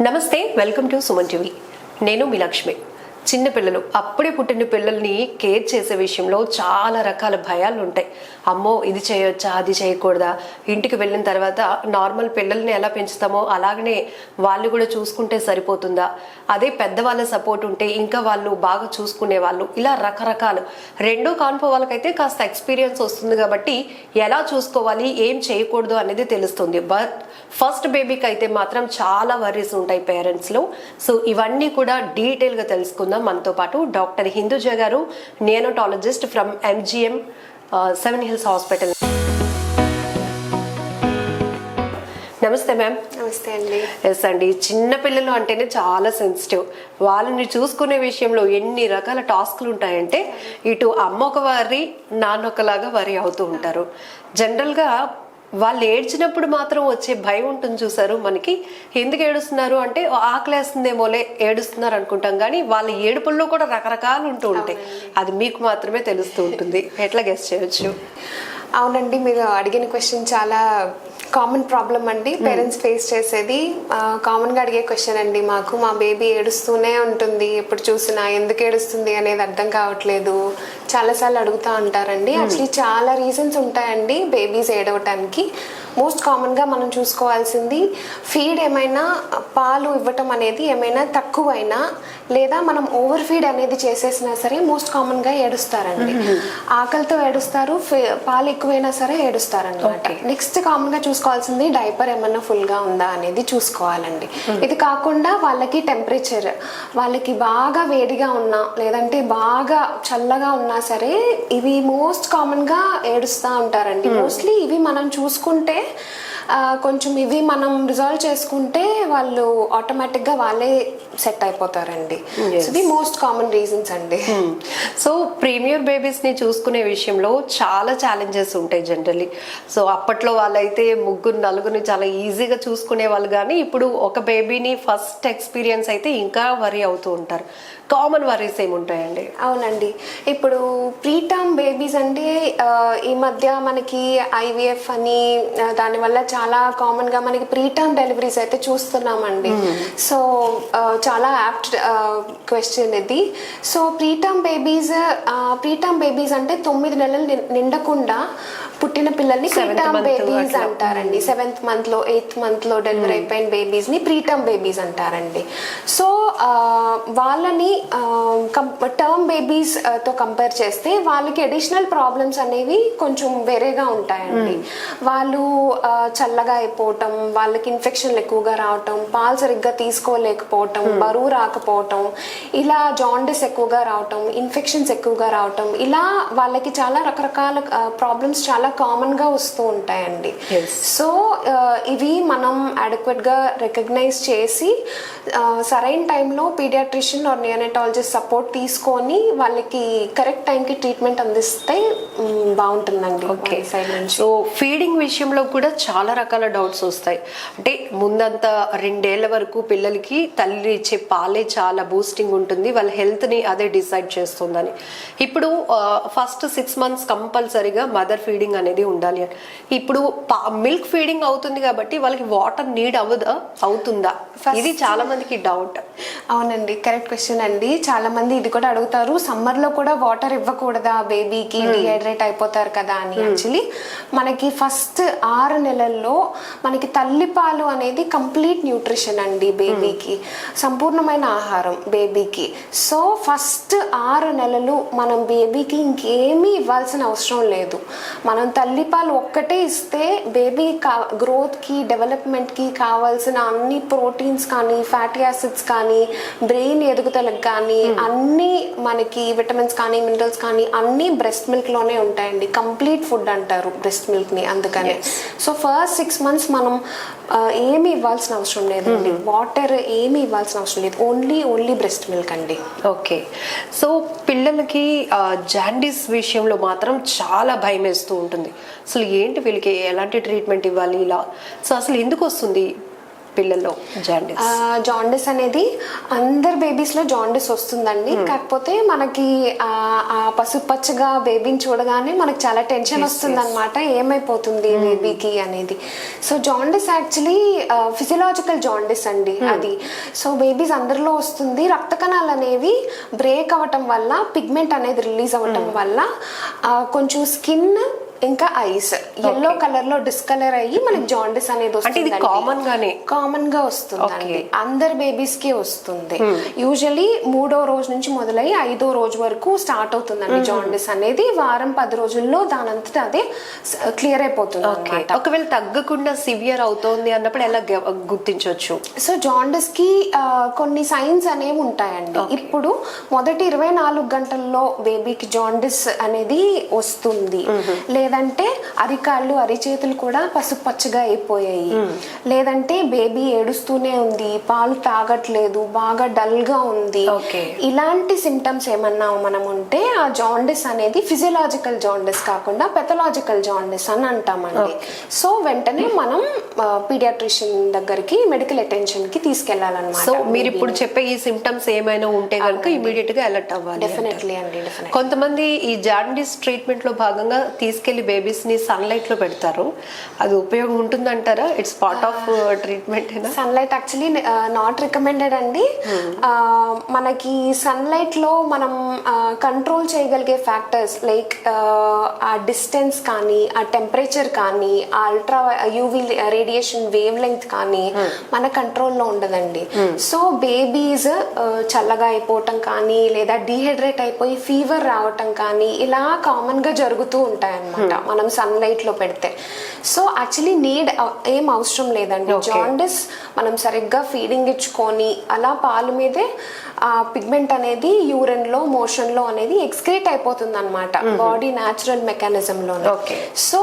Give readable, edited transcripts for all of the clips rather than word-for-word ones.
నమస్తే, welcome to Suman TV. నేను మీ లక్ష్మి. చిన్న పిల్లలు, అప్పుడే పుట్టిన పిల్లల్ని కేర్ చేసే విషయంలో చాలా రకాల భయాలు ఉంటాయి. అమ్మో ఇది చేయొచ్చా, అది చేయకూడదా, ఇంటికి వెళ్ళిన తర్వాత నార్మల్ పిల్లల్ని ఎలా పెంచుతామో అలాగనే వాళ్ళు కూడా చూసుకుంటే సరిపోతుందా, అదే పెద్దవాళ్ళ సపోర్ట్ ఉంటే ఇంకా వాళ్ళు బాగా చూసుకునే వాళ్ళు, ఇలా రకరకాలు. రెండో కాన్పో వాళ్ళకైతే కాస్త ఎక్స్పీరియన్స్ వస్తుంది కాబట్టి ఎలా చూసుకోవాలి, ఏం చేయకూడదు అనేది తెలుస్తుంది. బట్ ఫస్ట్ బేబీకి అయితే మాత్రం చాలా వర్రీస్ ఉంటాయి పేరెంట్స్లో. సో ఇవన్నీ కూడా డీటెయిల్గా తెలుసుకుందాం. మనతో పాటు డాక్టర్ హిందూజ గారు, neonatologist from MGM 7 Hills hospital. నమస్తే మ్యామ్. నమస్తే అండి. ఎస్ అండి, చిన్నపిల్లలు అంటేనే చాలా సెన్సిటివ్. వాళ్ళని చూసుకునే విషయంలో ఎన్ని రకాల టాస్క్లు ఉంటాయంటే ఇటు అమ్మ ఒక వరి, నాన్న ఒకలాగా వరి అవుతూ ఉంటారు. జనరల్గా వాళ్ళు ఏడ్చినప్పుడు మాత్రం వచ్చే భయం ఉంటుంది చూసారు మనకి. ఎందుకు ఏడుస్తున్నారు అంటే ఆకలేస్తుందేమోలే ఏడుస్తున్నారు అనుకుంటాం, కానీ వాళ్ళ ఏడుపుల్లో కూడా రకరకాలు ఉంటూ ఉంటాయి. అది మీకు మాత్రమే తెలుస్తూ ఉంటుంది. ఎట్లా గెస్ చేయొచ్చు? అవునండి, మీరు అడిగిన క్వశ్చన్ చాలా కామన్ ప్రాబ్లం అండి. పేరెంట్స్ ఫేస్ చేసేది కామన్గా అడిగే క్వశ్చన్ అండి. మాకు మా బేబీ ఏడుస్తూనే ఉంటుంది, ఎప్పుడు చూసినా ఎందుకు ఏడుస్తుంది అనేది అర్థం కావట్లేదు, చాలాసార్లు అడుగుతూ ఉంటారండి. యాక్చువల్లీ చాలా రీజన్స్ ఉంటాయండి బేబీస్ ఏడవటానికి. మోస్ట్ కామన్గా మనం చూసుకోవాల్సింది ఫీడ్ ఏమైనా, పాలు ఇవ్వటం అనేది ఏమైనా తక్కువైనా లేదా మనం ఓవర్ ఫీడ్ అనేది చేసేసినా సరే మోస్ట్ కామన్గా ఏడుస్తారండి. ఆకలితో ఏడుస్తారు, పాలు ఎక్కువైనా సరే ఏడుస్తారనమాట. నెక్స్ట్ కామన్గా చూసుకోవాల్సింది డైపర్ ఏమన్నా ఫుల్గా ఉందా అనేది చూసుకోవాలండి. ఇది కాకుండా వాళ్ళకి టెంపరేచర్, వాళ్ళకి బాగా వేడిగా ఉన్నా లేదంటే బాగా చల్లగా ఉన్నా సరే ఇవి మోస్ట్ కామన్గా ఏడుస్తూ ఉంటారండి. మోస్ట్లీ ఇవి మనం చూసుకుంటే కొంచెం ఇవి మనం రిజాల్వ్ చేసుకుంటే వాళ్ళు ఆటోమేటిక్గా వాళ్ళే సెట్ అయిపోతారండి. ఇది మోస్ట్ కామన్ రీజన్స్ అండి. సో ప్రీమియర్ బేబీస్ని చూసుకునే విషయంలో చాలా ఛాలెంజెస్ ఉంటాయి జనరల్లీ. సో అప్పట్లో వాళ్ళైతే ముగ్గురు నలుగురిని చాలా ఈజీగా చూసుకునే వాళ్ళు, కానీ ఇప్పుడు ఒక బేబీని ఫస్ట్ ఎక్స్పీరియన్స్ అయితే ఇంకా వరీ అవుతూ ఉంటారు. కామన్ వరీస్ ఏముంటాయండి? అవునండి, ఇప్పుడు ప్రీటర్మ్ బేబీస్ అంటే ఈ మధ్య మనకి IVF అని దానివల్ల చాలా కామన్గా మనకి ప్రీటర్మ్ డెలివరీస్ అయితే చూస్తున్నామండి. సో చాలా యాప్ట్ క్వశ్చన్ ఇది. సో ప్రీటర్మ్ బేబీస్ అంటే 9 నెలలు నిండకుండా పుట్టిన పిల్లల్ని ప్రీటర్మ్ బేబీస్ అంటారండి. 7th month లో 8th month లో డెలివరీ అయిపోయిన బేబీస్ ని ప్రీటర్మ్ బేబీస్ అంటారండి. సో వాళ్ళని టర్మ్ బేబీస్ తో కంపేర్ చేస్తే వాళ్ళకి అడిషనల్ ప్రాబ్లమ్స్ అనేవి కొంచెం వేరేగా ఉంటాయండి. వాళ్ళు చల్లగా అయిపోవటం, వాళ్ళకి ఇన్ఫెక్షన్లు ఎక్కువగా రావటం, పాలు సరిగ్గా తీసుకోలేకపోవటం, బరువు రాకపోవటం, ఇలా జాండిస్ ఎక్కువగా రావటం, ఇన్ఫెక్షన్స్ ఎక్కువగా రావటం, ఇలా వాళ్ళకి చాలా రకరకాల ప్రాబ్లమ్స్ చాలా కామన్ గా వస్తూ ఉంటాయండి. సో ఇవి మనం అడెక్వేట్ గా రికగ్నైజ్ చేసి సరైన టైంలో పీడియాట్రిషియన్ ఆర్ నియోనటాలజిస్ట్ సపోర్ట్ తీసుకొని వాళ్ళకి కరెక్ట్ టైంకి ట్రీట్మెంట్ అందిస్తే బాగుంటుందండి. ఓకే. సో ఫీడింగ్ విషయంలో కూడా చాలా రకాల డౌట్స్ వస్తాయి. అంటే ముందంతా 2 ఏళ్ల వరకు పిల్లలకి తల్లి ఇచ్చే పాలే చాలా బూస్టింగ్ ఉంటుంది, వాళ్ళ హెల్త్ని అదే డిసైడ్ చేస్తుందని. ఇప్పుడు ఫస్ట్ 6 months కంపల్సరీగా మదర్ ఫీడింగ్ అనేది ఉండాలి అని. ఇప్పుడు మిల్క్ ఫీడింగ్ అవుతుంది కాబట్టి వాళ్ళకి వాటర్ నీడ్ అవుతుందా? ఇది చాలా మందికి డౌట్. అవునండి, కరెక్ట్ క్వశ్చన్ అండి. చాలా మంది ఇది కూడా అడుగుతారు, సమ్మర్ లో కూడా వాటర్ ఇవ్వకూడదా బేబీకి, డిహైడ్రేట్ అయిపోతారు కదా అని. యాక్చువల్లీ మనకి ఫస్ట్ 6 నెలల్లో మనకి తల్లిపాలు అనేది కంప్లీట్ న్యూట్రిషన్ అండి బేబీకి, సంపూర్ణమైన ఆహారం బేబీకి. సో ఫస్ట్ 6 నెలలు మనం బేబీకి ఇంకేమీ ఇవ్వాల్సిన అవసరం లేదు. మనం తల్లిపాలు ఒక్కటే ఇస్తే బేబీ గ్రోత్కి, డెవలప్మెంట్కి కావాల్సిన అన్ని ప్రోటీన్స్ కానీ, ఫ్యాటీ యాసిడ్స్ కానీ, బ్రెయిన్ ఎదుగుదలకు కానీ అన్ని మనకి విటమిన్స్ కానీ, మినరల్స్ కానీ అన్ని బ్రెస్ట్ మిల్క్ లోనే ఉంటాయండి. కంప్లీట్ ఫుడ్ అంటారు బ్రెస్ట్ మిల్క్ ని, అందుకనే. సో ఫస్ట్ 6 months మనం ఏమి ఇవ్వాల్సిన అవసరం లేదండి, వాటర్ ఏమి ఇవ్వాల్సిన అవసరం లేదు, ఓన్లీ బ్రెస్ట్ మిల్క్ అండి. ఓకే. సో పిల్లలకి జాండీస్ విషయంలో మాత్రం చాలా భయం వేస్తూ ఉంటుంది. అసలు ఏంటి వీళ్ళకి ఎలాంటి ట్రీట్మెంట్ ఇవ్వాలి ఇలా, సో అసలు ఎందుకు వస్తుంది? పిల్లల్లో జాండీస్? జాండిస్ అనేది అందరు బేబీస్ లో జాండిస్ వస్తుందండి. కాకపోతే మనకి ఆ పసుపచ్చగా బేబీని చూడగానే మనకి చాలా టెన్షన్ వస్తుంది అనమాట, ఏమైపోతుంది బేబీకి అనేది. So jaundice actually physiological jaundice అండి అది. సో బేబీస్ అందరిలో వస్తుంది. రక్త కణాలు అనేవి బ్రేక్ అవ్వటం వల్ల, పిగ్మెంట్ అనేది రిలీజ్ అవ్వటం వల్ల కొంచెం స్కిన్ ఇంకా ఐస్ ఎల్లో కలర్ లో డిస్కలర్ అయ్యి మనకి జాండిస్ అనేది వస్తుంది. కామన్ గా వస్తుంది, అందరు బేబీస్ కి వస్తుంది. యూజువలీ 3వ రోజు నుంచి మొదలై 5వ రోజు వరకు స్టార్ట్ అవుతుందండి జాండిస్ అనేది. వారం 10 రోజుల్లో దానంతట అదే క్లియర్ అయిపోతుంది అన్నమాట. ఒకవేళ తగ్గకుండా సివియర్ అవుతోంది అన్నప్పుడు ఎలా గుర్తించవచ్చు? సో జాండిస్ కి కొన్ని సైన్స్ అనేవి ఉంటాయండి. ఇప్పుడు మొదటి 24 గంటల్లో బేబీకి జాండిస్ అనేది వస్తుంది, లేదంటే అరికాళ్ళు అరిచేతులు కూడా పసుపచ్చగా అయిపోయాయి, లేదంటే బేబీ ఏడుస్తూనే ఉంది, పాలు తాగట్లేదు, బాగా డల్ గా ఉంది, ఇలాంటి సిమ్టమ్స్ ఏమన్నా మనం ఉంటే ఆ జాండిస్ అనేది ఫిజియలాజికల్ జాండిస్ కాకుండా పెథలాజికల్ జాండిస్ అని అంటామండి. సో వెంటనే మనం పీడియాట్రిషియన్ దగ్గరికి మెడికల్ అటెన్షన్ కి తీసుకెళ్లాలన్నమాట. సో మీరు ఇప్పుడు చెప్పే ఈ సిమ్టమ్స్ ఏమైనా ఉంటే కనుక ఇమీడియట్ గా అలర్ట్ అవ్వాలి. డెఫినెట్లీ అండి. కొంతమంది ఈ జాండిస్ ట్రీట్మెంట్ లో భాగంగా తీసుకెళ్లి బేబీస్ ని సన్లైట్ లో పెడతారు, అది ఉపయోగం ఉంటుందంటారా? It's part of treatment. Sunlight actually not recommended అండి. మనకి సన్లైట్ లో మనం కంట్రోల్ చేయగలిగే ఫ్యాక్టర్స్ లైక్ ఆ డిస్టెన్స్ కానీ, ఆ టెంపరేచర్ కానీ, ఆ ultra UV radiation wave length కానీ మన కంట్రోల్లో ఉండదండి. సో బేబీస్ చల్లగా అయిపోవటం కానీ, లేదా డీహైడ్రేట్ అయిపోయి ఫీవర్ రావటం కానీ ఇలా కామన్ గా జరుగుతూ ఉంటాయి అన్నమాట మనం సన్లైట్ లో పెడితే. సో యాక్చువల్లీ నీడ్ ఏం అవసరం లేదండి. జాండిస్ మనం సరిగ్గా ఫీడింగ్ ఇచ్చుకొని అలా పాలు మీదే ఆ పిగ్మెంట్ అనేది యూరిన్ లో, మోషన్ లో అనేది ఎక్స్క్రీట్ అయిపోతుంది అనమాట, బాడీ న్యాచురల్ మెకానిజం లో. సో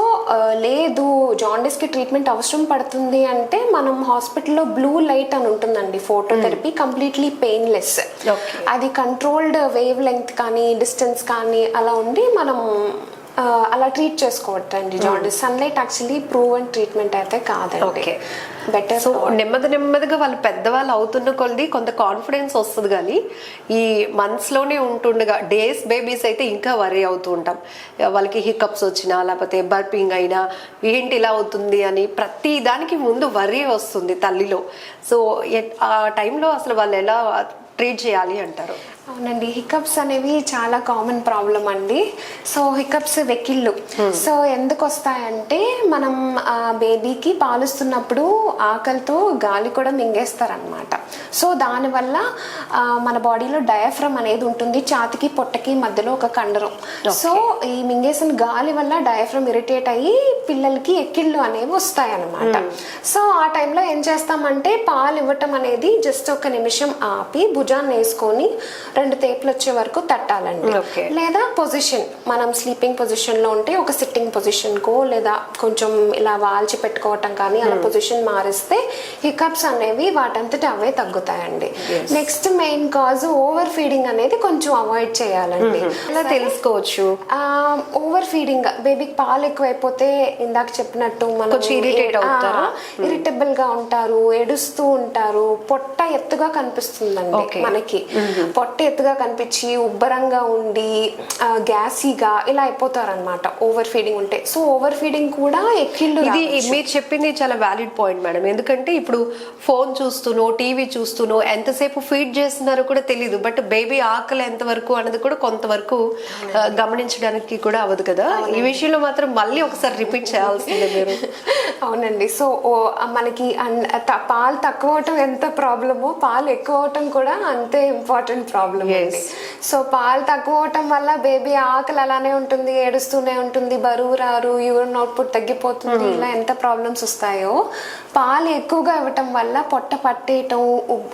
లేదు జాండిస్ కి ట్రీట్మెంట్ అవసరం పడుతుంది అంటే మనం హాస్పిటల్లో బ్లూ లైట్ అని ఉంటుందండి, ఫోటోథెరపీ, కంప్లీట్లీ పెయిన్లెస్. అది కంట్రోల్డ్ వేవ్ లెంగ్త్ కానీ, డిస్టెన్స్ కానీ అలా ఉండి మనం అలా ట్రీట్ చేసుకోవచ్చండి jaundice. Sunlight actually proven treatment అయితే కాదండి. బెటర్. సో నెమ్మదిగా వాళ్ళు పెద్దవాళ్ళు అవుతున్న కొద్ది కొంత కాన్ఫిడెన్స్ వస్తుంది, కానీ ఈ మంత్స్ లోనే ఉంటుండగా డేస్ బేబీస్ అయితే ఇంకా వరీ అవుతూ ఉంటాం. వాళ్ళకి హికప్స్ వచ్చినా, లేకపోతే బర్పింగ్ అయినా, ఏంటి ఇలా అవుతుంది అని ప్రతి దానికి ముందు వరీ వస్తుంది తల్లిలో. సో ఆ టైంలో అసలు వాళ్ళు ఎలా ట్రీట్ చేయాలి అంటారు? అవునండి, హికప్స్ అనేవి చాలా కామన్ ప్రాబ్లం అండి. సో హికప్స్ వెకిళ్ళు. సో ఎందుకు వస్తాయంటే మనం బేబీకి పాలుస్తున్నప్పుడు ఆకలితో గాలి కూడా మింగేస్తారనమాట. సో దానివల్ల మన బాడీలో డయాఫ్రమ్ అనేది ఉంటుంది, ఛాతికి పొట్టకి మధ్యలో ఒక కండరం. సో ఈ మింగేసిన గాలి వల్ల డయాఫ్రమ్ ఇరిటేట్ అయ్యి పిల్లలకి ఎక్కిళ్ళు అనేవి వస్తాయి అన్నమాట. సో ఆ టైంలో ఏం చేస్తామంటే పాలు ఇవ్వటం అనేది జస్ట్ ఒక నిమిషం ఆపి భుజాన్ని వేసుకొని 2 తేపులు వచ్చే వరకు తట్టాలండి. లేదా పొజిషన్, మనం స్లీపింగ్ పొజిషన్ లో ఉంటే ఒక సిట్టింగ్ పొజిషన్ కో, లేదా కొంచెం ఇలా వాల్చి పెట్టుకోవటం కానీ అలా పొజిషన్ మారిస్తే హికప్స్ అనేవి వాటంతటి అవే తగ్గుతాయండి. Next main cause over feeding అనేది కొంచెం అవాయిడ్ చేయాలండి. ఎలా తెలుసుకోవచ్చు? ఓవర్ ఫీడింగ్, బేబీకి పాలు ఎక్కువైపోతే ఇందాక చెప్పినట్టు మనం ఇరిటబుల్ గా ఉంటారు, ఏడుస్తూ ఉంటారు, పొట్ట ఎత్తుగా కనిపిస్తుందండి మనకి. పొట్ట ఎత్తుగా కనిపించి ఉబ్బరంగా ఉండి గ్యాసీగా ఇలా అయిపోతారు అనమాట ఓవర్ ఫీడింగ్ ఉంటే. సో ఓవర్ ఫీడింగ్ కూడా ఎక్కిళ్ళు. ఇది మీరు చెప్పింది చాలా వ్యాలిడ్ పాయింట్ మేడం. ఎందుకంటే ఇప్పుడు ఫోన్ చూస్తూనో, టీవీ చూస్తూనో ఎంతసేపు ఫీడ్ చేస్తున్నారో కూడా తెలియదు, బట్ బేబీ ఆకలి ఎంతవరకు అన్నది కూడా కొంతవరకు గమనించడానికి కూడా అవ్వదు కదా. ఈ విషయంలో మాత్రం మళ్ళీ ఒకసారి రిపీట్ చేయాల్సిందే మీరు. అవునండి. సో మనకి పాలు తక్కువ అవటం ఎంత ప్రాబ్లమో, పాలు ఎక్కువ అవటం కూడా అంతే ఇంపార్టెంట్ ప్రాబ్లమ్. సో పాలు తక్కువ అవటం వల్ల బేబీ ఆకలి అలానే ఉంటుంది, ఏడుస్తూనే ఉంటుంది, బరువు రారు, యూరిన్ అవుట్పుట్ తగ్గిపోతుంది, ఇలా ఎంత ప్రాబ్లమ్స్ వస్తాయో పాలు ఎక్కువగా ఇవ్వటం వల్ల పొట్ట పట్టేయటం,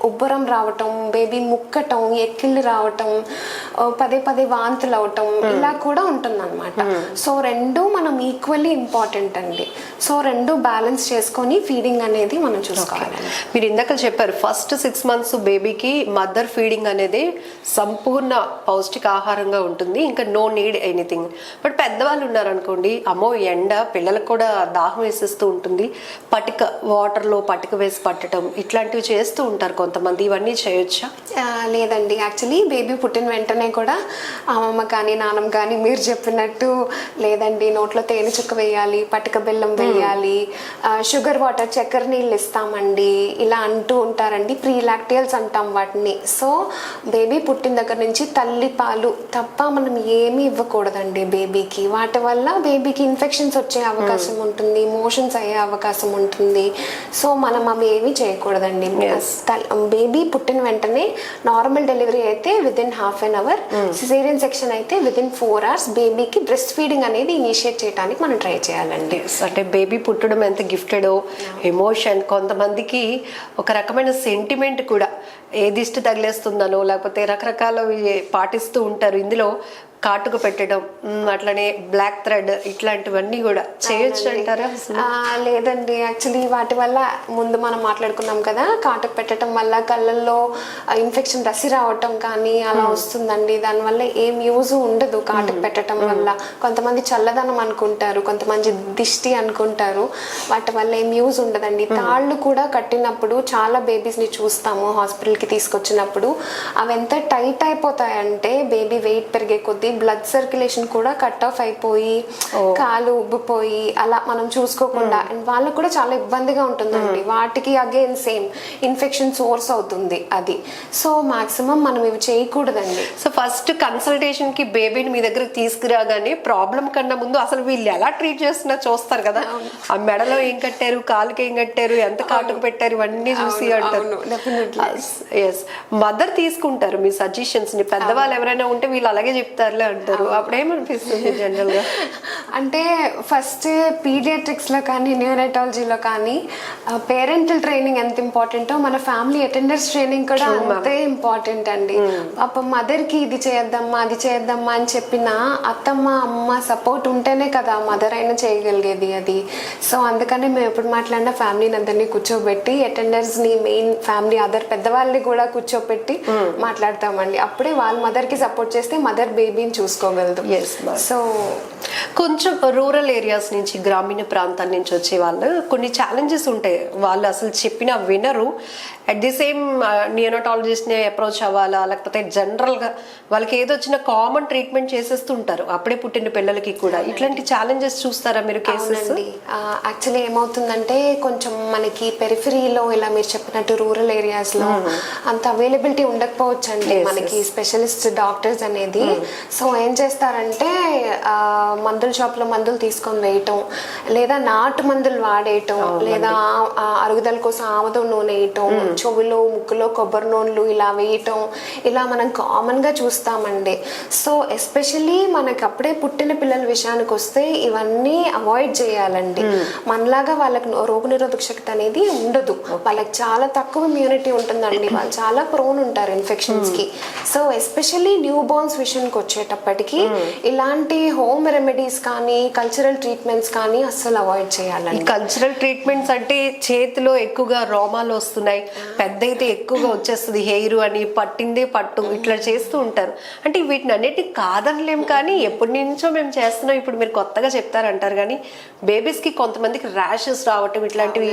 ఉబ్బరం రావటం, బేబీ ముక్కటం, ఎక్కిళ్ళు రావటం, పదే వాంతులు అవటం ఇలా కూడా ఉంటుంది అనమాట. సో రెండు మనం ఈక్వల్లీ ఇంపార్టెంట్ అండి. సో రెండు బ్యాలెన్స్ చేసుకొని ఫీడింగ్ అనేది మనం చూసుకోవాలి. మీరు ఇందాక చెప్పారు ఫస్ట్ 6 months బేబీకి మదర్ ఫీడింగ్ అనేది సంపూర్ణ పౌష్టికాహారంగా ఉంటుంది, ఇంకా నో నీడ్ ఎనీథింగ్. బట్ పెద్దవాళ్ళు ఉన్నారనుకోండి, అమ్మో ఎండ పిల్లలకు కూడా దాహం వేసేస్తూ ఉంటుంది, పటిక వాటర్లో పటిక వేసి పట్టడం ఇట్లాంటివి చేస్తూ ఉంటారు కొంతమంది. ఇవన్నీ చేయొచ్చా? లేదండి, యాక్చువల్లీ బేబీ పుట్టిన వెంటనే కూడా అమ్మమ్మ కానీ నాన్నమ్మ కానీ మీరు చెప్పినట్టు లేదండి, నోట్లో తేనె చుక్క వేయాలి, పటిక బెల్లం వేయాలి, షుగర్ వాటర్ చక్కెర నీళ్ళు ఇస్తామండి ఇలా అంటూ ఉంటారండి. ప్రీ లాక్టియల్స్ అంటాం వాటిని. సో బేబీ పుట్టిన దగ్గర నుంచి తల్లి పాలు తప్ప మనం ఏమీ ఇవ్వకూడదండి బేబీకి. వాటి వల్ల బేబీకి ఇన్ఫెక్షన్స్ వచ్చే అవకాశం ఉంటుంది, మోషన్స్ అయ్యే అవకాశం ఉంటుంది. సో మనం అవి ఏమీ చేయకూడదండి. బేబీ పుట్టిన వెంటనే నార్మల్ డెలివరీ అయితే within half an hour, caesarean section అయితే విదిన్ 4 hours బేబీకి బ్రెస్ట్ ఫీడింగ్ అనేది ఇనిషియేట్ చేయడానికి మనం ట్రై చేయాలండి. అంటే బేబీ పుట్టడం ఎంత గిఫ్టెడో, ఎమోషన్, కొంతమందికి ఒక రకమైన సెంటిమెంట్ కూడా, ఏ దిష్టి తగిలేస్తుందనో లేకపోతే రకరకాల పాటిస్తూ ఉంటారు. ఇందులో కాటుక పెట్టడం, అట్లనే బ్లాక్ థ్రెడ్ ఇట్లాంటివన్నీ కూడా చేయొచ్చు అంటారా? లేదండి, యాక్చువల్లీ వాటి వల్ల ముందు మనం మాట్లాడుకున్నాం కదా, కాటుక పెట్టడం వల్ల కళ్ళల్లో ఇన్ఫెక్షన్ రసి రావటం కానీ అలా వస్తుందండి. దానివల్ల ఏం యూజ్ ఉండదు కాటుక పెట్టడం వల్ల. కొంతమంది చల్లదనం అనుకుంటారు, కొంతమంది దిష్టి అనుకుంటారు, వాటి వల్ల ఏం యూజ్ ఉండదండి. తాళ్ళు కూడా కట్టినప్పుడు చాలా బేబీస్ని చూస్తాము హాస్పిటల్కి తీసుకొచ్చినప్పుడు, అవి ఎంత టైట్ అయిపోతాయంటే బేబీ వెయిట్ పెరిగే కొద్దీ బ్లడ్ సర్క్యులేషన్ కూడా కట్ ఆఫ్ అయిపోయి కాలు ఉబ్బిపోయి అలా మనం చూసుకోకుండా వాళ్ళకు కూడా చాలా ఇబ్బందిగా ఉంటుందండి. వాటికి అగైన్ సేమ్ ఇన్ఫెక్షన్ సోర్స్ అవుతుంది అది. సో మాక్సిమం మనం ఇవి చేయకూడదండి. సో ఫస్ట్ కన్సల్టేషన్ కి బేబీని మీ దగ్గరకు తీసుకురాగానే ప్రాబ్లం కన్నా ముందు అసలు వీళ్ళు ఎలా ట్రీట్ చేస్తున్నా చూస్తారు కదా, ఆ మెడలో ఏం కట్టారు, కాలుకి ఏం కట్టారు, ఎంత కాటుకు పెట్టారు, ఇవన్నీ చూసి అంటారు. ఎస్, మదర్ తీసుకుంటారు మీ సజెషన్స్ ని. పెద్దవాళ్ళు ఎవరైనా ఉంటే వీళ్ళు అలాగే చెప్తారు అంటారు, అప్పుడేమనిపిస్తుంది జనరల్ గా? అంటే ఫస్ట్ పీడియాట్రిక్స్ లో కానీ న్యూరటాలజీలో కానీ పేరెంటల్ ట్రైనింగ్ ఎంత ఇంపార్టెంటో మన ఫ్యామిలీ అటెండర్స్ ట్రైనింగ్ కూడా అంతే ఇంపార్టెంట్ అండి. పాపం మదర్ కి ఇది చేయొద్దమ్మా అది చేయొద్దమ్మా అని చెప్పిన అత్తమ్మ అమ్మ సపోర్ట్ ఉంటేనే కదా మదర్ అయినా చేయగలిగేది అది. సో అందుకనే మేము ఎప్పుడు మాట్లాడినా ఫ్యామిలీని అందరినీ కూర్చోబెట్టి అటెండర్స్ ని, మెయిన్ ఫ్యామిలీ అదర్ పెద్దవాళ్ళని కూడా కూర్చోబెట్టి మాట్లాడతామండి. అప్పుడే వాళ్ళ మదర్ కి సపోర్ట్ చేస్తే మదర్ బేబీని చూసుకోగలదు. సో కొంచెం రూరల్ ఏరియాస్ నుంచి, గ్రామీణ ప్రాంతాల నుంచి వచ్చే వాళ్ళు కొన్ని ఛాలెంజెస్ ఉంటాయి. వాళ్ళు అసలు చెప్పినా వినరు. అట్ ది సేమ్ నియోనటాలజిస్ట్ని అప్రోచ్ అవ్వాలా, లేకపోతే జనరల్గా వాళ్ళకి ఏదో వచ్చిన కామన్ ట్రీట్మెంట్ చేసేస్తుంటారు అప్పుడే పుట్టిన పిల్లలకి కూడా. ఇట్లాంటి ఛాలెంజెస్ చూస్తారా మీరు కేసెస్? యాక్చువల్లీ ఏమవుతుందంటే కొంచెం మనకి పెరిఫరీలో ఇలా మీరు చెప్పినట్టు రూరల్ ఏరియాస్లో అంత అవైలబిలిటీ ఉండకపోవచ్చు అండి మనకి స్పెషలిస్ట్ డాక్టర్స్ అనేది. సో ఏం చేస్తారంటే మందుల షాప్లో మందులు తీసుకొని వేయటం, లేదా నాటు మందులు వాడేయటం, లేదా అరుగుదల కోసం ఆముదం నూనె వేయటం, చెవులో ముక్కులో కొబ్బరి నూనెలు ఇలా వేయటం, ఇలా మనం కామన్గా చూస్తామండి. సో ఎస్పెషల్లీ మనకి అప్పుడే పుట్టిన పిల్లల విషయానికి వస్తే ఇవన్నీ అవాయిడ్ చేయాలండి. మనలాగా వాళ్ళకి రోగనిరోధక శక్తి అనేది ఉండదు, వాళ్ళకి చాలా తక్కువ ఇమ్యూనిటీ ఉంటుందండి, వాళ్ళు చాలా ప్రోన్ ఉంటారు ఇన్ఫెక్షన్స్కి. సో ఎస్పెషల్లీ న్యూ బోర్న్స్ విషయానికి వచ్చేటప్పటికి ఇలాంటి హోమ్ రెమెడీస్ కానీ కల్చరల్ ట్రీట్మెంట్స్ కానీ అస్సలు అవాయిడ్ చేయాలండి. కల్చరల్ ట్రీట్మెంట్స్ అంటే చేతిలో ఎక్కువగా రోమాలు వస్తున్నాయి, పెద్ద అయితే ఎక్కువగా వచ్చేస్తుంది హెయిర్ అని, పట్టిందే పట్టు ఇట్లా చేస్తూ ఉంటారు. అంటే వీటిని అన్నిటిని కాదనలేం, కానీ ఎప్పటి నుంచో మేము చేస్తున్నాం, ఇప్పుడు మీరు కొత్తగా చెప్తారంటారు. కానీ బేబీస్ కి కొంతమందికి ర్యాషెస్ రావటం, ఇట్లాంటివి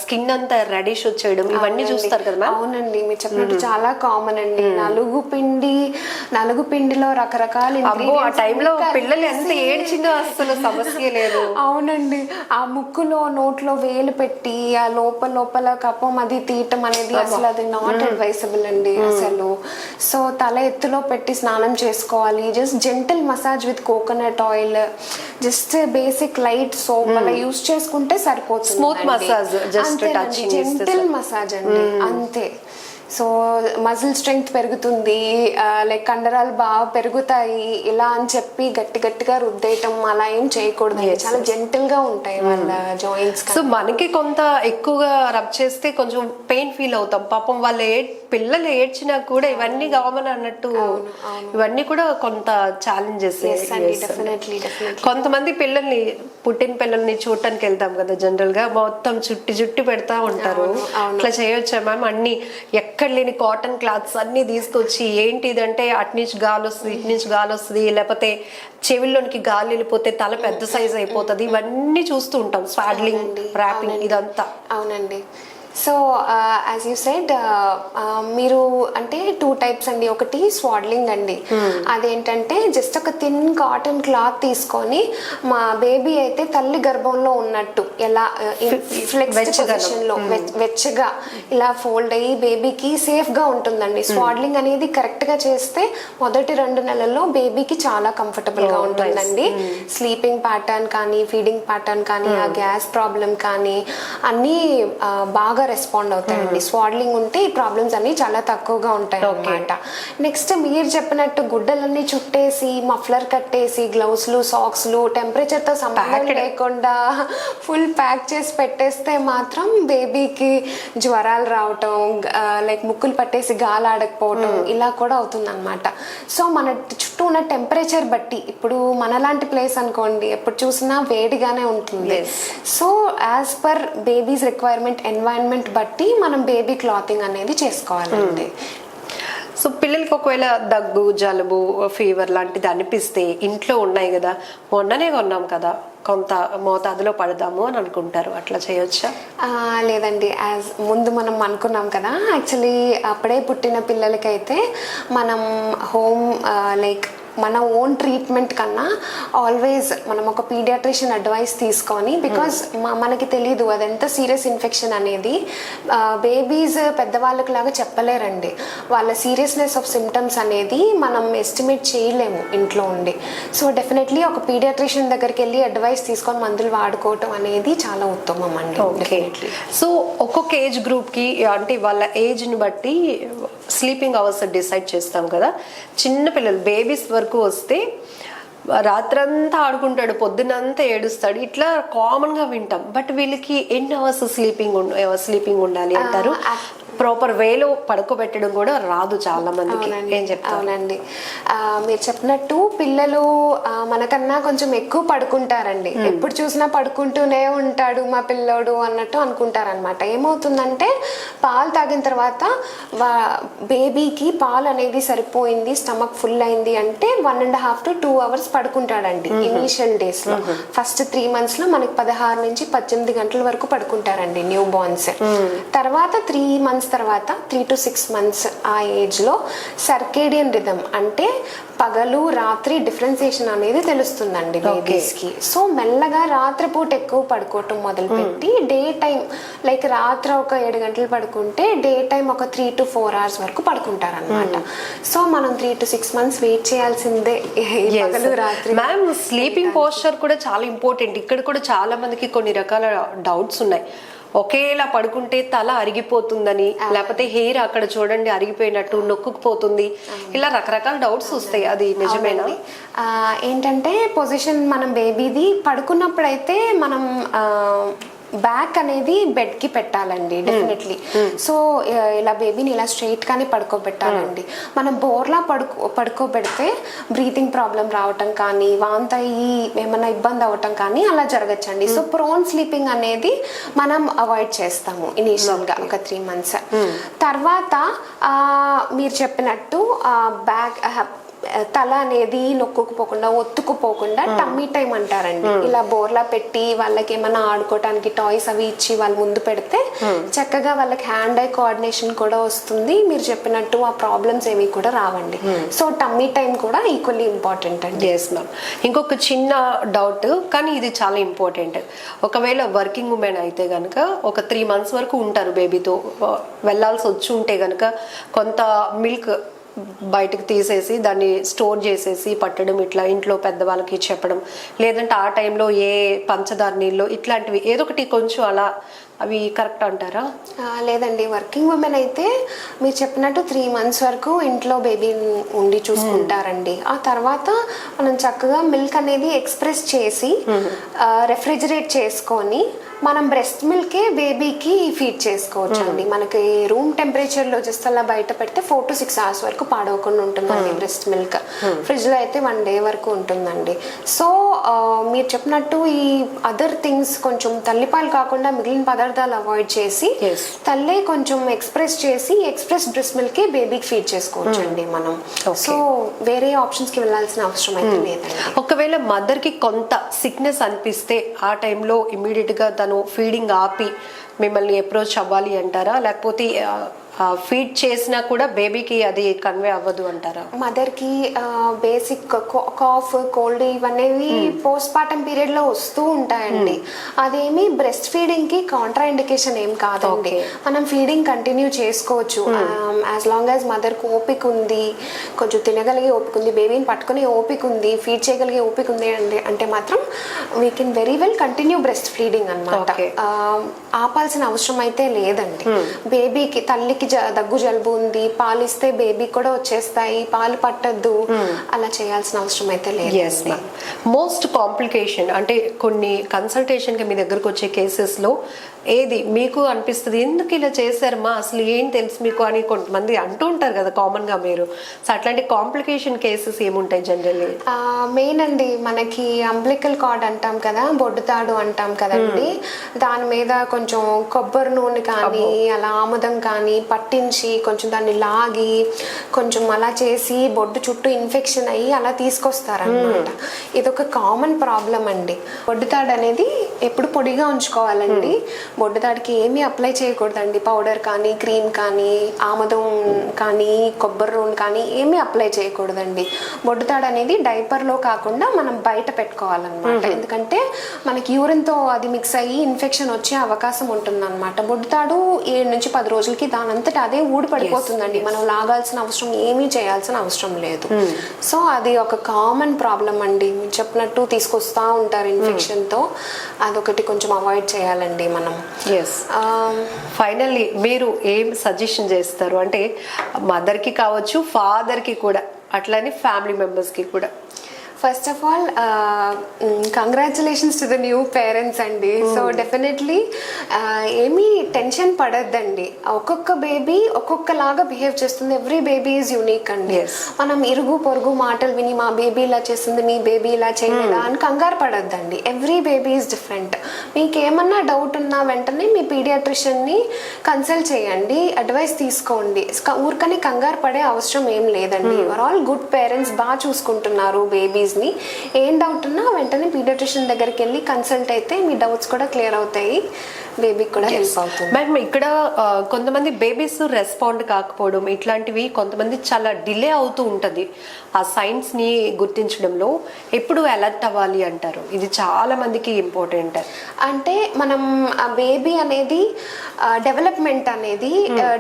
స్కిన్ అంతా రెడిష్ వచ్చేయడం, ఇవన్నీ చూస్తారు కదా. అవునండి, మీరు చెప్పినట్టు చాలా కామన్ అండి. నలుగు పిండిలో రకరకాల ఆ టైంలో పిల్లలు ఎంత ఏడ్చినా అసలు సమస్య లేదు. అవునండి, ఆ ముక్కులో నోట్లో వేలు పెట్టి ఆ లోపల కప్పం అది తీయటం అనేది అసలు అది నాట్ అడ్వైసబుల్ అండి అసలు. సో తల ఎత్తులో పెట్టి స్నానం చేసుకోవాలి. Just gentle massage with coconut oil, just basic light soap అలా యూస్ చేసుకుంటే సరిపోతుంది. Smooth massage, just touching, gentle massage అండి అంతే. సో మజిల్ స్ట్రెంగ్త్ పెరుగుతుంది, లైక్ కండరాలు బాగా పెరుగుతాయి ఇలా అని చెప్పి గట్టిగా రుద్దేయటం అలా ఏం చేయకూడదు. చాలా జెంటిల్ గా ఉంటాయి వాళ్ళ జాయింట్స్. సో మనకి కొంత ఎక్కువగా రబ్ చేస్తే కొంచెం పెయిన్ ఫీల్ అవుతాం, పాపం వాళ్ళు పిల్లలు ఏడ్చినా కూడా ఇవన్నీ కామన్ అన్నట్టు ఇవన్నీ కూడా కొంత ఛాలెంజెస్. కొంతమంది పిల్లల్ని పుట్టిన పిల్లల్ని చూడటానికి వెళ్తాం కదా, జనరల్ గా మొత్తం చుట్టి పెడతా ఉంటారు. ఇట్లా చేయొచ్చా మ్యామ్? అన్ని ఎక్కడ లేని కాటన్ క్లాత్స్ అన్ని తీసుకొచ్చి ఏంటి ఇదంటే అటు నుంచి గాలి వస్తుంది, ఇటు నుంచి గాలి వస్తుంది, లేకపోతే చెవిల్లోనికి గాలి వెళ్ళిపోతే తల పెద్ద సైజ్ అయిపోతుంది, ఇవన్నీ చూస్తూ ఉంటాం. స్వాడ్లింగ్, ర్యాపింగ్ ఇదంతా. అవునండి. సో యాజ్ యూ సెడ్, మీరు అంటే 2 టైప్స్ అండి. ఒకటి స్వాడ్లింగ్ అండి, అదేంటంటే జస్ట్ ఒక థిన్ కాటన్ క్లాత్ తీసుకొని మా బేబీ అయితే తల్లి గర్భంలో ఉన్నట్టు ఎలా ఫ్లెక్స్డ్ పొజిషన్ లో వెచ్చగా ఇలా ఫోల్డ్ అయ్యి బేబీకి సేఫ్ గా ఉంటుందండి. స్వాడ్లింగ్ అనేది కరెక్ట్ గా చేస్తే మొదటి 2 నెలల్లో బేబీకి చాలా కంఫర్టబుల్ గా ఉంటుందండి. స్లీపింగ్ ప్యాటర్న్ కానీ, ఫీడింగ్ ప్యాటర్న్ కానీ, ఆ గ్యాస్ ప్రాబ్లం కానీ అన్నీ బాగా రెస్పాండ్ అవుతాయండి. స్వాడ్లింగ్ ఉంటే ఈ ప్రాబ్లమ్స్ అన్ని చాలా తక్కువగా ఉంటాయి అన్నమాట. నెక్స్ట్ మీరు చెప్పినట్టు గుడ్డలన్నీ చుట్టేసి, మఫ్లర్ కట్టేసి, గ్లౌస్లు, సాక్స్లు, టెంపరేచర్ తో సంబంధం లేకుండా ఫుల్ ప్యాక్ చేసి పెట్టేస్తే మాత్రం బేబీకి జ్వరాలు రావటం, లైక్ ముక్కులు పట్టేసి గాలి ఆడకపోవటం ఇలా కూడా అవుతుంది అనమాట. సో మన చుట్టూ ఉన్న టెంపరేచర్ బట్టి, ఇప్పుడు మనలాంటి ప్లేస్ అనుకోండి ఎప్పుడు చూసినా వేడిగానే ఉంటుంది. So as per babies requirement, environment బట్టి మనం బేబీ క్లాతింగ్ అనేది చేసుకోవాలండి. సో పిల్లలకి ఒకవేళ దగ్గు, జలుబు, ఫీవర్ లాంటిది అనిపిస్తే ఇంట్లో ఉన్నాయి కదా, మొన్ననే కొన్నాం కదా, కొంత మోతాదులో పడదాము అని అనుకుంటారు, అట్లా చేయొచ్చా? లేదండి, యాజ్ ముందు మనం అనుకున్నాం కదా, యాక్చువల్లీ అప్పుడే పుట్టిన పిల్లలకైతే మనం హోమ్ లైక్ మన ఓన్ ట్రీట్మెంట్ కన్నా ఆల్వేస్ మనం ఒక పీడియాట్రిషియన్ అడ్వైస్ తీసుకొని, బికాజ్ మనకి తెలీదు అది ఎంత సీరియస్ ఇన్ఫెక్షన్ అనేది. బేబీస్ పెద్దవాళ్ళకి లాగా చెప్పలేరండి, వాళ్ళ సీరియస్నెస్ ఆఫ్ సిమ్టమ్స్ అనేది మనం ఎస్టిమేట్ చేయలేము ఇంట్లో ఉండి. సో డెఫినెట్లీ ఒక పీడియాట్రిషియన్ దగ్గరికి వెళ్ళి అడ్వైస్ తీసుకొని మందులు వాడుకోవటం అనేది చాలా ఉత్తమం అండి. ఓకే. సో ఒక్కొక్క ఏజ్ గ్రూప్కి అంటే వాళ్ళ ఏజ్ని బట్టి స్లీపింగ్ అవర్స్ డిసైడ్ చేస్తాం కదా. చిన్న పిల్లలు బేబీస్ వరకు వస్తే రాత్రంతా ఆడుకుంటాడు, పొద్దునంతా ఏడుస్తాడు, ఇట్లా కామన్ గా వింటాం. బట్ వీళ్ళకి ఎన్ని అవర్స్ స్లీపింగ్ ఉండాలి అంటారు? ప్రాపర్ వేలో పడుకోబెట్టడం కూడా రాదు చాలా మందికి, ఏం చెప్తారు? అవునండి, మీరు చెప్పినట్టు పిల్లలు మనకన్నా కొంచెం ఎక్కువ పడుకుంటారండి. ఎప్పుడు చూసినా పడుకుంటూనే ఉంటాడు మా పిల్లోడు అన్నట్టు అనుకుంటారనమాట. ఏమవుతుందంటే పాలు తాగిన తర్వాత బేబీకి పాలు అనేది సరిపోయింది, స్టమక్ ఫుల్ అయింది అంటే 1.5 to 2 hours పడుకుంటాడండి ఇనీషియల్ డేస్ లో. ఫస్ట్ 3 months లో మనకి 16 నుంచి 18 గంటల వరకు పడుకుంటారండి న్యూ బోర్న్స్. తర్వాత 3 months తర్వాత 3 to 6 months ఆ ఏజ్ లో సర్కేడియన్ రిథమ్ అంటే పగలు రాత్రి డిఫరెన్సియేషన్ అనేది తెలుస్తుందండి బేబీస్ కి. సో మెల్లగా రాత్రిపూట ఎక్కువ పడుకోవటం మొదలుపెట్టి డే టైం లైక్ రాత్రి ఒక 7 గంటలు పడుకుంటే డే టైం ఒక 3 to 4 hours వరకు పడుకుంటారు అనమాట. సో మనం 3 to 6 months వెయిట్ చేయాల్సిందే పగలు రాత్రి. మ్యామ్, స్లీపింగ్ పోస్చర్ కూడా చాలా ఇంపార్టెంట్. ఇక్కడ కూడా చాలా మందికి కొన్ని రకాల డౌట్స్ ఉన్నాయి. ఒకేలా పడుకుంటే తల అరిగిపోతుందని, లేకపోతే హెయిర్ అక్కడ చూడండి అరిగిపోయినట్టు నొక్కుపోతుంది, ఇలా రకరకాల డౌట్స్ వస్తాయి. అది నిజమేనా? ఏంటంటే పొజిషన్ మనం బేబీది పడుకున్నప్పుడైతే మనం బ్యాక్ అనేది బెడ్ కి పెట్టాలండి డెఫినెట్లీ. సో ఇలా బేబీని ఇలా స్ట్రైట్ గానే పడుకోబెట్టాలండి. మనం బోర్లా పడుకోబెడితే బ్రీతింగ్ ప్రాబ్లం రావటం కానీ, వాంతి అయ్యి ఏమైనా ఇబ్బంది అవ్వటం కానీ అలా జరగచ్చండి. సో ప్రోన్ స్లీపింగ్ అనేది మనం అవాయిడ్ చేస్తాము ఇనీషియల్ గా ఒక 3 months. తర్వాత మీరు చెప్పినట్టు బ్యాక్ తల అనేది నొక్కుపోకుండా, ఒత్తుకుపోకుండా టమ్మీ టైం అంటారండి. ఇలా బోర్లా పెట్టి వాళ్ళకి ఏమైనా ఆడుకోవటానికి టాయ్స్ అవి ఇచ్చి వాళ్ళ ముందు పెడితే చక్కగా వాళ్ళకి హ్యాండ్ ఐ కోఆర్డినేషన్ కూడా వస్తుంది. మీరు చెప్పినట్టు ఆ ప్రాబ్లమ్స్ ఏమి కూడా రావండి. సో టమ్మీ టైం కూడా ఈక్వల్లీ ఇంపార్టెంట్ అండి. Yes ma'am. ఇంకొక చిన్న డౌట్, కానీ ఇది చాలా ఇంపార్టెంట్. ఒకవేళ వర్కింగ్ ఉమెన్ అయితే గనక ఒక 3 months వరకు ఉంటారు బేబీతో, వెళ్ళాల్సి వచ్చి ఉంటే గనక కొంత మిల్క్ బయటకు తీసేసి దాన్ని స్టోర్ చేసేసి పట్టడం, ఇట్లా ఇంట్లో పెద్దవాళ్ళకి చెప్పడం, లేదంటే ఆ టైంలో ఏ పంచదార నీళ్ళు ఇట్లాంటివి ఏదో ఒకటి కొంచెం అలా అవి కరెక్ట్ అంటారా? లేదండి, వర్కింగ్ ఉమెన్ అయితే మీరు చెప్పినట్టు 3 months వరకు ఇంట్లో బేబీ ఉండి చూసుకుంటారండి. ఆ తర్వాత మనం చక్కగా మిల్క్ అనేది ఎక్స్ప్రెస్ చేసి రెఫ్రిజిరేట్ చేసుకొని మనం బ్రెస్ట్ మిల్కే బేబీకి ఫీడ్ చేసుకోవచ్చు అండి. మనకి రూమ్ టెంపరేచర్లో జస్ట్ అలా బయట పెడితే 4 to 6 hours వరకు పాడవకుండా ఉంటుందండి బ్రెస్ట్ మిల్క్. ఫ్రిడ్జ్లో అయితే 1 day వరకు ఉంటుందండి. సో మీరు చెప్పినట్టు ఈ అదర్ థింగ్స్ కొంచెం తల్లిపాలు కాకుండా మిగిలిన పదార్థాలు అవాయిడ్ చేసి తల్లే కొంచెం ఎక్స్ప్రెస్ చేసి ఎక్స్ప్రెస్ బ్రెస్ట్ మిల్కే బేబీకి ఫీడ్ చేసుకోవచ్చు అండి మనం. సో వేరే ఆప్షన్స్కి వెళ్ళాల్సిన అవసరం అయితే లేదండి. ఒకవేళ మదర్కి కొంత సిక్నెస్ అనిపిస్తే ఆ టైంలో ఇమ్మీడియట్గా తను ఫీడింగ్ ఆపి మిమ్మల్ని అప్రోచ్ అవ్వాలి అంటారా, లేకపోతే ఫీడ్ చేసినా కూడా బేబీకి అది కన్వే అవ్వదు అంటారా? మదర్కి బేసిక్ కాఫ్, కోల్డ్ ఇవన్నీ పోస్ట్ పార్టం పీరియడ్లో వస్తూ ఉంటాయండి. అదేమి బ్రెస్ట్ ఫీడింగ్కి కాంట్రా ఇండికేషన్ ఏం కాదండి. మనం ఫీడింగ్ కంటిన్యూ చేసుకోవచ్చు యాజ్ లాంగ్ యాజ్ మదర్కి ఓపిక ఉంది, కొంచెం తినగలిగే ఓపిక ఉంది, బేబీని పట్టుకునే ఓపిక ఉంది, ఫీడ్ చేయగలిగే ఓపిక ఉంది అంటే మాత్రం we can very well continue breast feeding అనమాట. ఆపాల్సిన అవసరం అయితే లేదండి. బేబీకి తల్లికి దగ్గు జలుబు ఉంది, పాలు ఇస్తే బేబీ కూడా వచ్చేస్తాయి, పాలు పట్టద్దు, అలా చేయాల్సిన అవసరం అయితే లేదు. మోస్ట్ కాంప్లికేషన్ అంటే కొన్ని కన్సల్టేషన్ కి మీ దగ్గరకు వచ్చే కేసెస్ లో ఏది మీకు అనిపిస్తుంది, ఎందుకు ఇలా చేశారమ్మా, అసలు ఏం తెలుసు మీకు అని కొంతమంది అంటూ ఉంటారు కదా కామన్ గా మీరు. సో అట్లాంటి కాంప్లికేషన్ కేసెస్ ఏముంటాయి జనరల్లీ? మెయిన్ అండి మనకి అంబ్లికల్ కార్డ్ అంటాం కదా, బొడ్డుతాడు అంటాం కదండి, దాని మీద కొంచెం కొబ్బరి నూనె కానీ అలా ఆముదం కానీ పట్టించి కొంచెం దాన్ని లాగి కొంచెం అలా చేసి బొడ్డు చుట్టూ ఇన్ఫెక్షన్ అయ్యి అలా తీసుకొస్తారనమాట. ఇదొక కామన్ ప్రాబ్లం అండి. బొడ్డుతాడు అనేది ఎప్పుడు పొడిగా ఉంచుకోవాలండి. బొడ్డుతాడికి ఏమీ అప్లై చేయకూడదండి. పౌడర్ కానీ, క్రీమ్ కానీ, ఆముదం కానీ, కొబ్బరి నూనె కానీ ఏమీ అప్లై చేయకూడదండి. బొడ్డుతాడు అనేది డైపర్లో కాకుండా మనం బయట పెట్టుకోవాలన్నమాట. ఎందుకంటే మనకి యూరిన్తో అది మిక్స్ అయ్యి ఇన్ఫెక్షన్ వచ్చే అవకాశం ఉంటుందన్నమాట. బొడ్డుతాడు 7 నుంచి 10 రోజులకి దానంతట అదే ఊడి పడిపోతుందండి. మనం లాగాల్సిన అవసరం, ఏమీ చేయాల్సిన అవసరం లేదు. సో అది ఒక కామన్ ప్రాబ్లం అండి. మీరు చెప్పినట్టు తీసుకొస్తా ఉంటారు ఇన్ఫెక్షన్తో, అదొకటి కొంచెం అవాయిడ్ చేయాలండి మనం. ఫైనల్లీ మీరు ఏం సజెషన్ చేస్తారు అంటే మదర్కి కావచ్చు, ఫాదర్కి కూడా, అట్లానే ఫ్యామిలీ మెంబర్స్కి కూడా? First of all congratulations to the new parents అండి. సో డెఫినెట్లీ ఏమీ టెన్షన్ పడద్దండి. ఒక్కొక్క బేబీ ఒక్కొక్కలాగా బిహేవ్ చేస్తుంది. ఎవ్రీ బేబీ ఈజ్ యూనిక్ అండి. మనం ఇరుగు పొరుగు మాటలు విని మా బేబీ ఇలా చేస్తుంది, మీ బేబీ ఇలా చేయలేదా అని కంగారు పడద్దండి. Every baby is different. మీకు ఏమన్నా డౌట్ ఉన్నా వెంటనే మీ పీడియాట్రిషియన్ని కన్సల్ట్ చేయండి, అడ్వైస్ తీసుకోండి. ఊరికని కంగారు పడే అవసరం ఏం లేదండి. యువర్ ఆల్ గుడ్ పేరెంట్స్, బాగా చూసుకుంటున్నారు బేబీస్ ని. ఏం డౌట్ ఉన్నా వెంటనే పీడియాట్రిషియన్ దగ్గరికి వెళ్ళి కన్సల్ట్ అయితే మీ డౌట్స్ కూడా క్లియర్ అవుతాయి, బేబీకి కూడా హెల్ప్ అవుతుంది. మ్యామ్ ఇక్కడ కొంతమంది బేబీస్ రెస్పాండ్ కాకపోవడం ఇట్లాంటివి కొంతమంది చాలా డిలే అవుతూ ఉంటుంది. ఆ సైన్స్ ని గుర్తించడంలో ఎప్పుడు అలర్ట్ అవ్వాలి అంటారు? ఇది చాలా మందికి ఇంపార్టెంట్. అంటే మనం ఆ బేబీ అనేది డెవలప్మెంట్ అనేది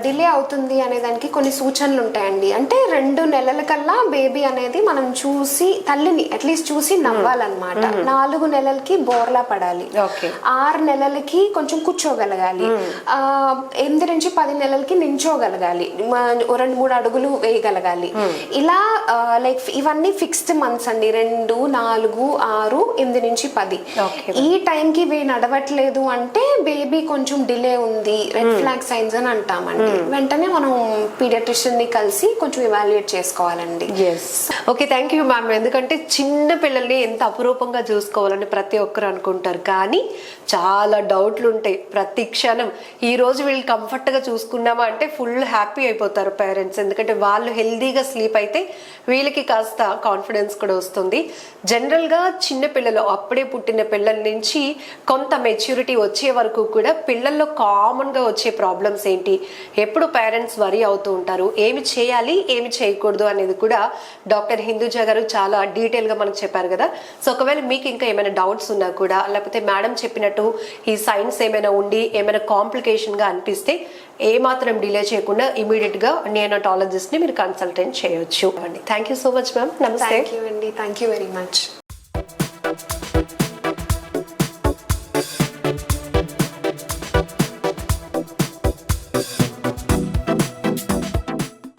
డిలే అవుతుంది అనే దానికి కొన్ని సూచనలు ఉంటాయండి. అంటే 2 నెలల కల్లా బేబీ అనేది మనం చూసి తల్లిని అట్లీస్ట్ చూసి నవ్వాలన్నమాట. 4 నెలలకి బోర్లా పడాలి, 6 నెలలకి కొంచెం కూర్చోగలగాలి, 8 నుంచి 10 నెలలకి నించోగలగాలి, 2-3 అడుగులు వేయగలగాలి. ఇలా లైక్ ఇవన్నీ ఫిక్స్డ్ మంత్స్ అండి. 2, 4, 6, 8 నుంచి 10. ఈ టైంకి ఇవి నడవట్లేదు అంటే బేబీ కొంచెం డిలే ఉంది, రెడ్ ఫ్లాగ్ సైన్స్ అని అంటామండి. వెంటనే మనం పీడియాట్రిషియన్ ని కలిసి కొంచెం ఇవాల్యుయేట్ చేసుకోవాలండి. Okay, thank you ma'am. ఎందుకంటే చిన్న పిల్లల్ని ఎంత అపురూపంగా చూసుకోవాలని ప్రతి ఒక్కరు అనుకుంటారు, కానీ చాలా డౌట్లు ఉంటాయి ప్రతి క్షణం. ఈ రోజు వీళ్ళు కంఫర్ట్గా చూసుకున్నామా అంటే ఫుల్ హ్యాపీ అయిపోతారు పేరెంట్స్. ఎందుకంటే వాళ్ళు హెల్దీగా స్లీప్ అయితే వీళ్ళకి కాస్త కాన్ఫిడెన్స్ కూడా వస్తుంది. జనరల్గా చిన్న పిల్లలు, అప్పుడే పుట్టిన పిల్లల నుంచి కొంత మెచ్యూరిటీ వచ్చే వరకు కూడా పిల్లల్లో కామన్గా వచ్చే ప్రాబ్లమ్స్ ఏంటి, ఎప్పుడు పేరెంట్స్ వరీ అవుతూ ఉంటారు, ఏమి చేయాలి ఏమి చేయకూడదు అనేది కూడా డాక్టర్ హిందూజ గారు చాలా డీటెయిల్గా మనకు చెప్పారు కదా. సో ఒకవేళ మీకు ఇంకా ఏమైనా డౌట్స్ ఉన్నా కూడా, లేకపోతే మేడం చెప్పినట్టు ఈ సైన్స్ ఏమైనా ఉండి ఏమైనా కాంప్లికేషన్గా అనిపిస్తే ఏమాత్రం డిలే చేయకుండా ఇమీడియట్గా నియోనటాలజిస్ట్ని మీరు కన్సల్టెంట్ చేయొచ్చు. Thank you so much ma'am. నమస్తే. థ్యాంక్ యూ అండి. Thank you very much.